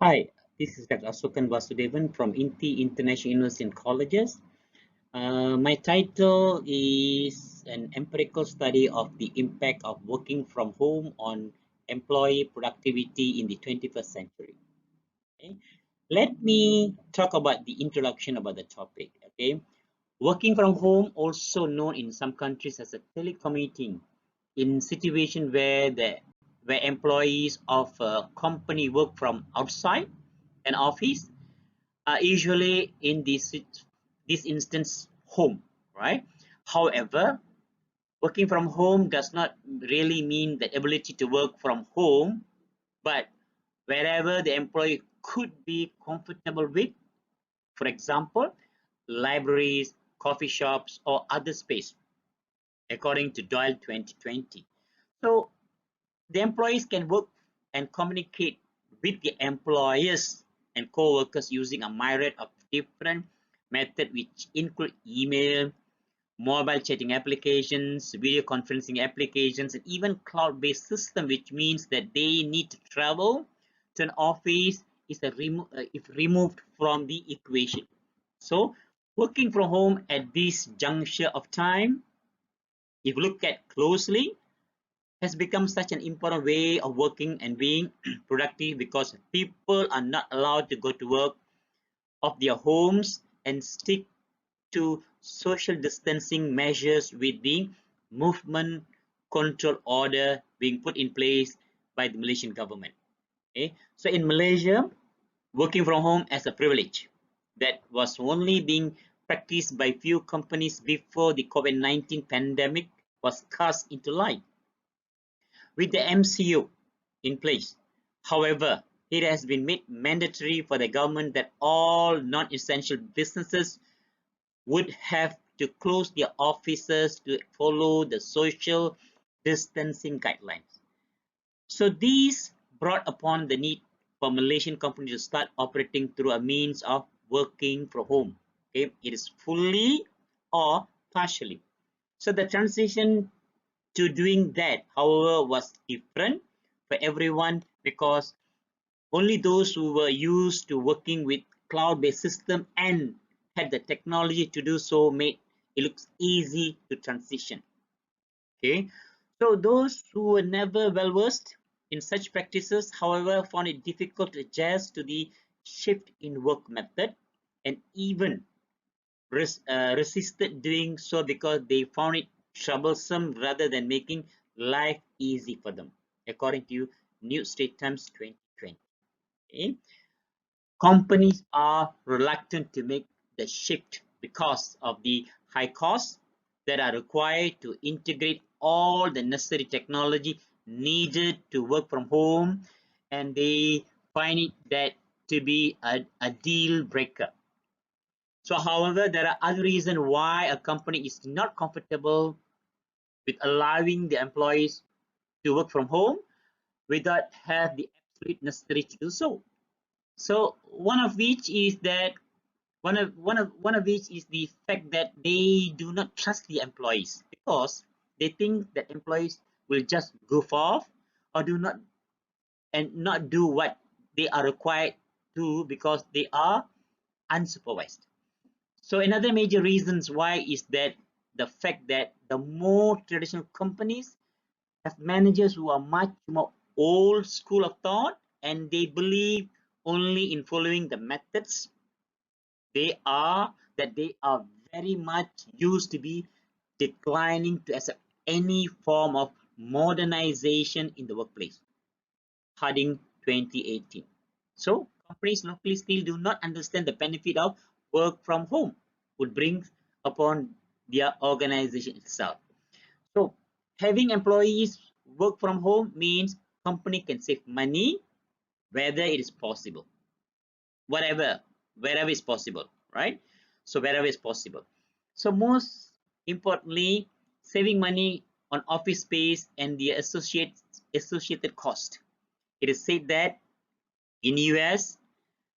Hi, this is Dr. Asokan Vasudevan from INTI International University and Colleges. My title is an empirical study of the impact of working from home on employee productivity in the 21st century. Okay? Let me talk about the introduction about the topic. Okay, working from home, also known in some countries as a telecommuting, in situation where employees of a company work from outside an office, usually in this instance home, right? However, working from home does not really mean the ability to work from home, but wherever the employee could be comfortable with, for example, libraries, coffee shops, or other space, according to Doyle 2020. So the employees can work and communicate with the employers and co-workers using a myriad of different methods, which include email, mobile chatting applications, video conferencing applications, and even cloud-based system, which means that they need to travel to an office if removed from the equation. So working from home at this juncture of time, if you look at closely, has become such an important way of working and being productive because people are not allowed to go to work of their homes and stick to social distancing measures with the movement control order being put in place by the Malaysian government. Okay, so in Malaysia, working from home as a privilege that was only being practiced by few companies before the COVID-19 pandemic was cast into light with the MCO in place. However, it has been made mandatory for the government that all non-essential businesses would have to close their offices to follow the social distancing guidelines. So these brought upon the need for Malaysian companies to start operating through a means of working from home. Okay, it is fully or partially. So the transition to doing that, however, was different for everyone because only those who were used to working with cloud-based system and had the technology to do so made it looks easy to transition. Okay, so those who were never well versed in such practices, however, found it difficult to adjust to the shift in work method and even resisted doing so because they found it troublesome rather than making life easy for them, according to New Straits Times 2020. Okay? Companies are reluctant to make the shift because of the high costs that are required to integrate all the necessary technology needed to work from home, and they find it that to be a deal breaker. So, however, there are other reasons why a company is not comfortable with allowing the employees to work from home without have the absolute necessary to do so. So one of which is that one of which is the fact that they do not trust the employees because they think that employees will just goof off or do not and not do what they are required to because they are unsupervised. So another major reasons why is that the fact that the more traditional companies have managers who are much more old school of thought and they believe only in following the methods they are very much used to be declining to accept any form of modernization in the workplace. Harding 2018. So companies locally still do not understand the benefit of work from home would bring upon their organization itself. So having employees work from home means company can save money whether it is possible, wherever is possible, right? So wherever is possible. So most importantly, saving money on office space and the associated cost. It is said that in US,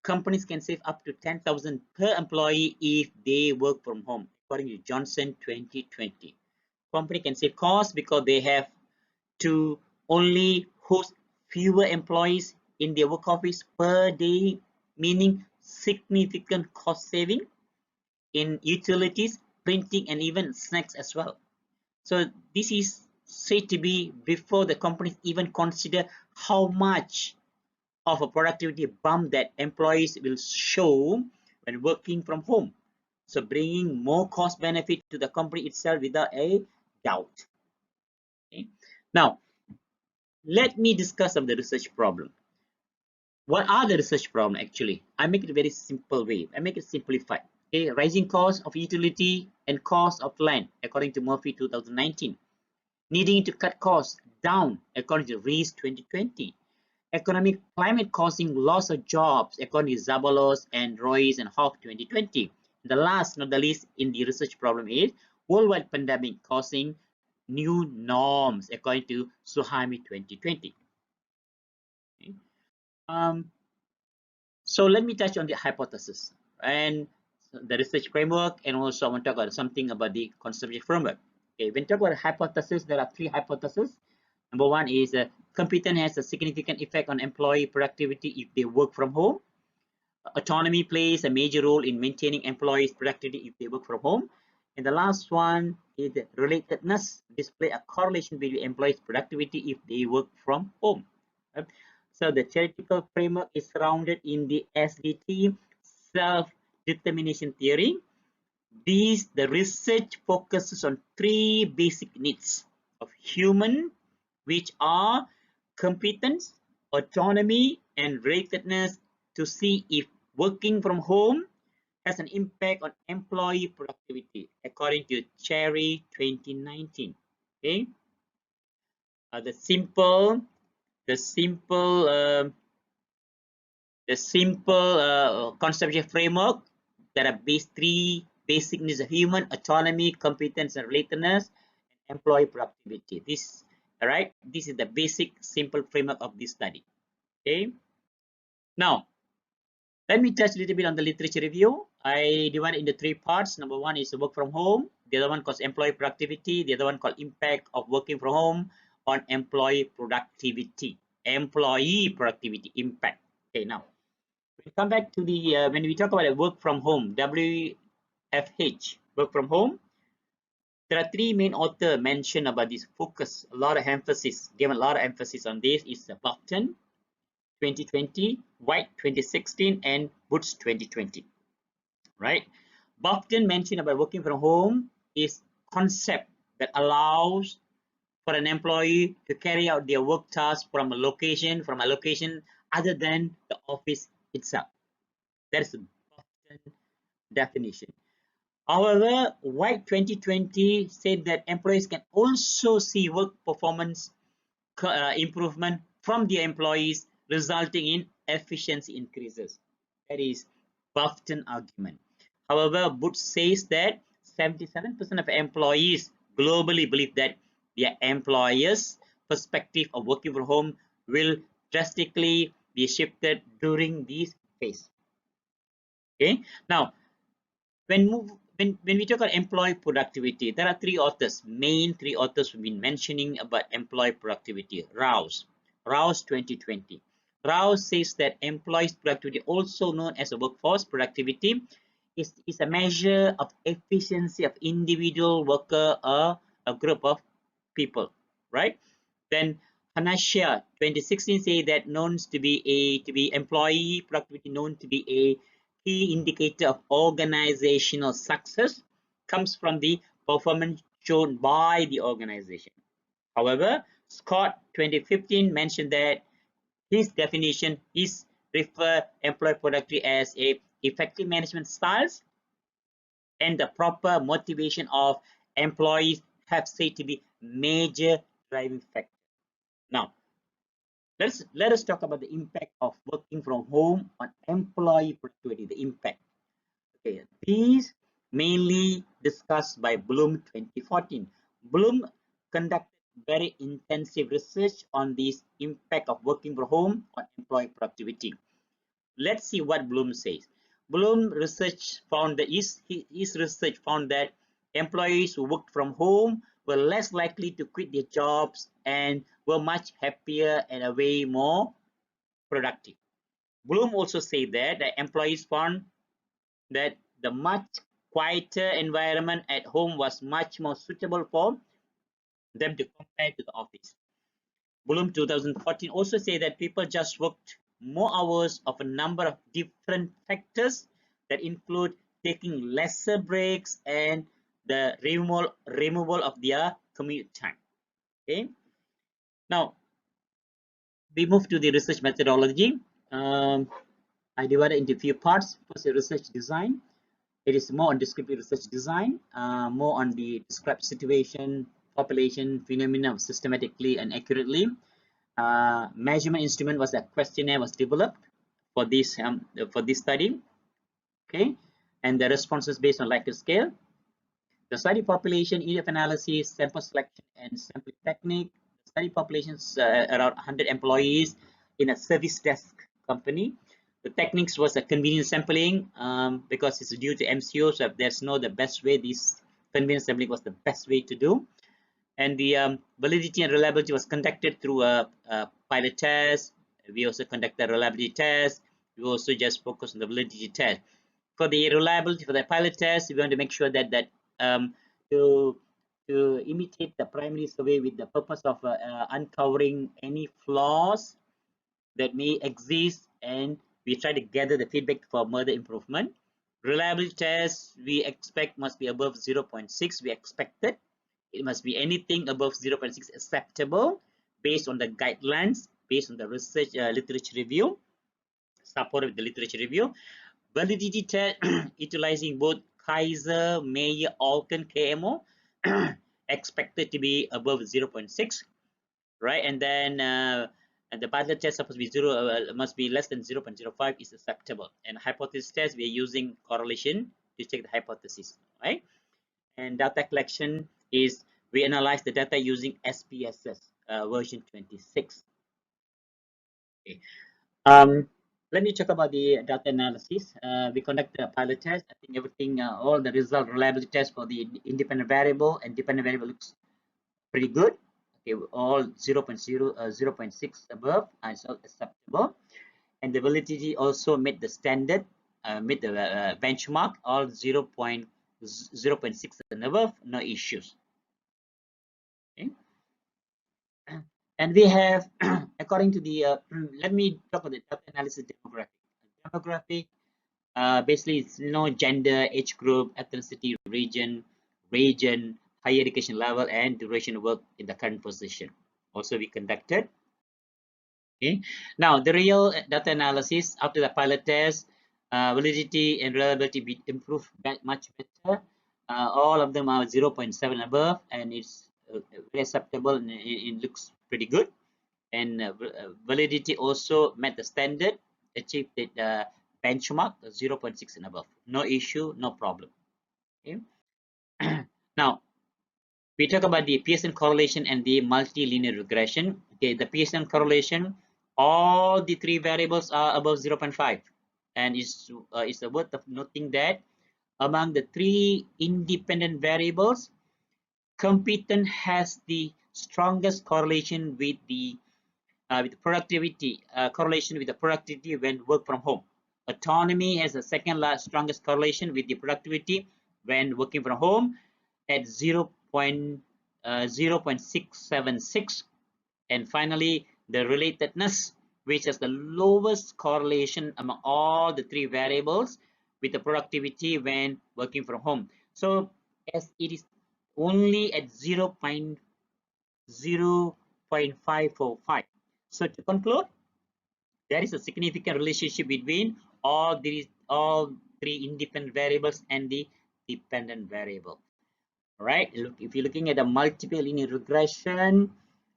companies can save up to 10,000 per employee if they work from home, according to Johnson 2020. Company can save costs because they have to only host fewer employees in their work office per day, meaning significant cost saving in utilities, printing, and even snacks as well. So this is said to be before the companies even consider how much of a productivity bump that employees will show when working from home. So bringing more cost benefit to the company itself without a doubt. Okay. Now, let me discuss some of the research problem. What are the research problem actually? I make it a very simple way. I make it simplified. Okay, rising cost of utility and cost of land according to Murphy 2019. Needing to cut costs down according to Rees 2020. Economic climate causing loss of jobs according to Zabalos and Royce and Hoff 2020. The last not the least in the research problem is worldwide pandemic causing new norms according to Suhaimi 2020. Okay. So let me touch on the hypothesis and the research framework, and also I want to talk about something about the conservation framework. Okay, when talk about hypothesis, there are three hypotheses. Number one is competence has a significant effect on employee productivity if they work from home. Autonomy plays a major role in maintaining employees' productivity if they work from home. And the last one is that relatedness display a correlation between employees' productivity if they work from home. Right? So the theoretical framework is surrounded in the SDT, self-determination theory. The research focuses on three basic needs of human, which are competence, autonomy, and relatedness, to see if working from home has an impact on employee productivity, according to Cherry 2019. Okay, the simple conceptual framework that are three basic needs of human: autonomy, competence, and relatedness, and employee productivity. This, all right, this is the basic simple framework of this study. Okay, now let me touch a little bit on the literature review. I divide it into three parts. Number one is work from home. The other one called employee productivity. The other one called impact of working from home on employee productivity. Employee productivity impact. Okay, now we come back to the when we talk about work from home, WFH, work from home. There are three main authors mentioned about this focus. A lot of emphasis, given a lot of emphasis on this is Buckton 2020, White 2016, and Boots 2020. Right? Buckton mentioned about working from home is concept that allows for an employee to carry out their work tasks from a location other than the office itself. That's the Buckton definition. However, White 2020 said that employees can also see work performance improvement from their employees, resulting in efficiency increases. That is Buffton argument. However, Boots says that 77% of employees globally believe that their employers' perspective of working from home will drastically be shifted during this phase. Okay. Now, when we talk about employee productivity, there are main three authors who've been mentioning about employee productivity. Rouse 2020. Rouse says that employees productivity, also known as a workforce productivity, is a measure of efficiency of individual worker or a group of people, right? Then Hanashia 2016 say that known to be employee productivity known to be a key indicator of organizational success comes from the performance shown by the organization. However, Scott 2015 mentioned that his definition is refer employee productivity as a effective management styles and the proper motivation of employees have said to be major driving factor. Now, let us talk about the impact of working from home on employee productivity, the impact. Okay, these mainly discussed by Bloom 2014. Bloom conducted very intensive research on this impact of working from home on employee productivity. Let's see what Bloom says. Bloom research found that his research found that employees who worked from home were less likely to quit their jobs and were much happier and way more productive. Bloom also said that the employees found that the much quieter environment at home was much more suitable for them to compare to the office. Bloom 2014 also say that people just worked more hours of a number of different factors that include taking lesser breaks and the removal of their commute time. Okay. Now we move to the research methodology. I divided into a few parts. First, the research design. It is more on descriptive research design, more on the described situation, population, phenomena systematically and accurately. Measurement instrument was a questionnaire was developed for this study. Okay, and the responses based on Likert scale. The study population, EF analysis, sample selection, and sampling technique. Study populations around 100 employees in a service desk company. The techniques was a convenience sampling because it's due to MCO, so there's no the best way. This convenience sampling was the best way to do. And the validity and reliability was conducted through a pilot test. We also conducted a reliability test. We also just focus on the validity test. For the reliability, for the pilot test, we want to make sure that to imitate the primary survey with the purpose of uncovering any flaws that may exist, and we try to gather the feedback for further improvement. Reliability test we expect must be above 0.6. We expected it must be anything above 0.6 acceptable based on the guidelines, based on the research literature review, supported with the literature review. Validity test utilizing both Kaiser, Mayer, Alkan, KMO expected to be above 0.6, right? And then and the pilot test supposed to be must be less than 0.05 is acceptable. And hypothesis test we are using correlation to check the hypothesis, right? And data collection is we analyze the data using SPSS version 26. Okay. Let me talk about the data analysis. We conducted a pilot test. I think everything, all the result reliability test for the independent variable and dependent variable looks pretty good. Okay, all 0.6 above is acceptable, and the validity also met the standard, met the benchmark. All 0.6 and above, no issues. Okay. And we have, according to the, let me talk about the data analysis demographic. Demographic, basically it's gender, age group, ethnicity, region, higher education level, and duration of work in the current position. Also we conducted. Okay. Now the real data analysis after the pilot test, validity and reliability be improved much better. All of them are 0.7 above, and it's very acceptable, and it looks pretty good. And validity also met the standard, achieved the benchmark 0.6 and above. No issue, no problem. Okay. Now we talk about the Pearson correlation and the multilinear regression. Okay, the Pearson correlation, all the three variables are above 0.5, and it's worth of noting that among the three independent variables, competence has the strongest correlation with the productivity, correlation with the productivity when work from home. Autonomy has the second strongest correlation with the productivity when working from home at 0.676, and finally the relatedness, which has the lowest correlation among all the three variables with the productivity when working from home. So as it is only at 0.545. So to conclude, there is a significant relationship between all three independent variables and the dependent variable. All right. Look, if you're looking at the multiple linear regression,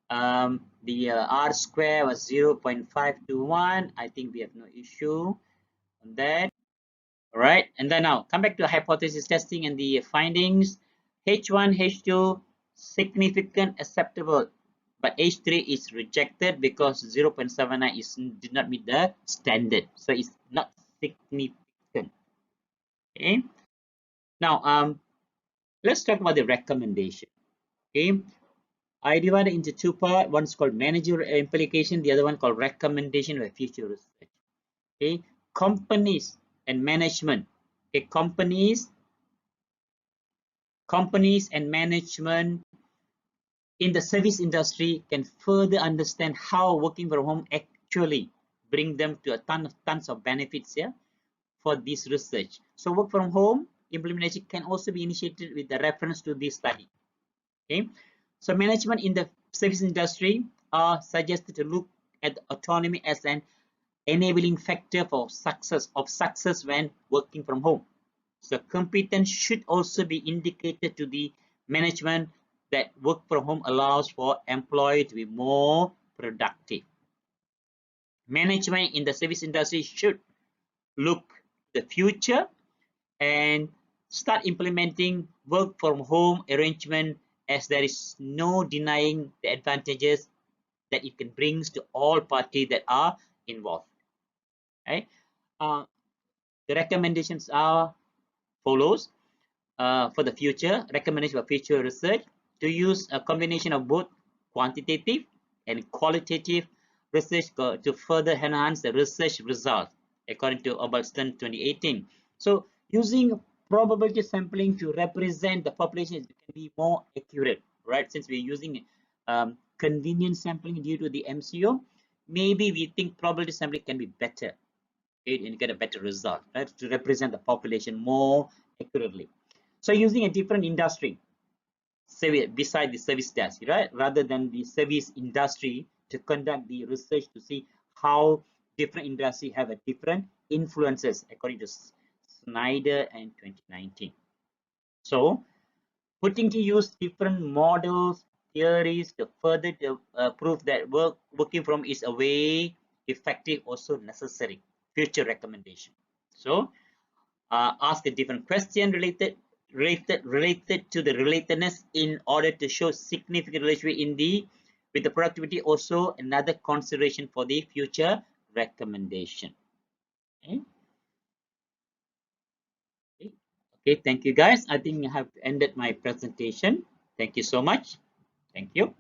the R square was 0.521. I think we have no issue on that. All right. And then now come back to hypothesis testing and the findings. H1, H2, significant, acceptable, but H3 is rejected because 0.79 did not meet the standard, so it's not significant. Okay. Now let's talk about the recommendation. Okay. I divided into two parts. One is called managerial implication, the other one called recommendation for future research. Okay, companies and management. Okay, companies and management in the service industry can further understand how working from home actually bring them to a tons of benefits here for this research. So work from home implementation can also be initiated with the reference to this study. Okay, so management in the service industry are suggested to look at autonomy as an enabling factor for success when working from home. So competence should also be indicated to the management that work from home allows for employee to be more productive. Management in the service industry should look the future and start implementing work from home arrangement, as there is no denying the advantages that it can bring to all parties that are involved. Right? The recommendations are follows. For the future, recommendation for future research to use a combination of both quantitative and qualitative research to further enhance the research results according to Oberstein 2018. So using probability sampling to represent the population can be more accurate, right? Since we're using convenience sampling due to the MCO, maybe we think probability sampling can be better, okay, and get a better result, right? To represent the population more accurately. So using a different industry, say beside the service desk, right? Rather than the service industry to conduct the research to see how different industry have a different influences according to Snyder and 2019. So putting to use different models, theories to further prove that working from is a way effective, also necessary. Future recommendation. So ask a different question related to the relatedness in order to show significant relationship in the with the productivity. Also another consideration for the future recommendation. Okay. Okay, thank you guys. I think I have ended my presentation. Thank you so much. Thank you.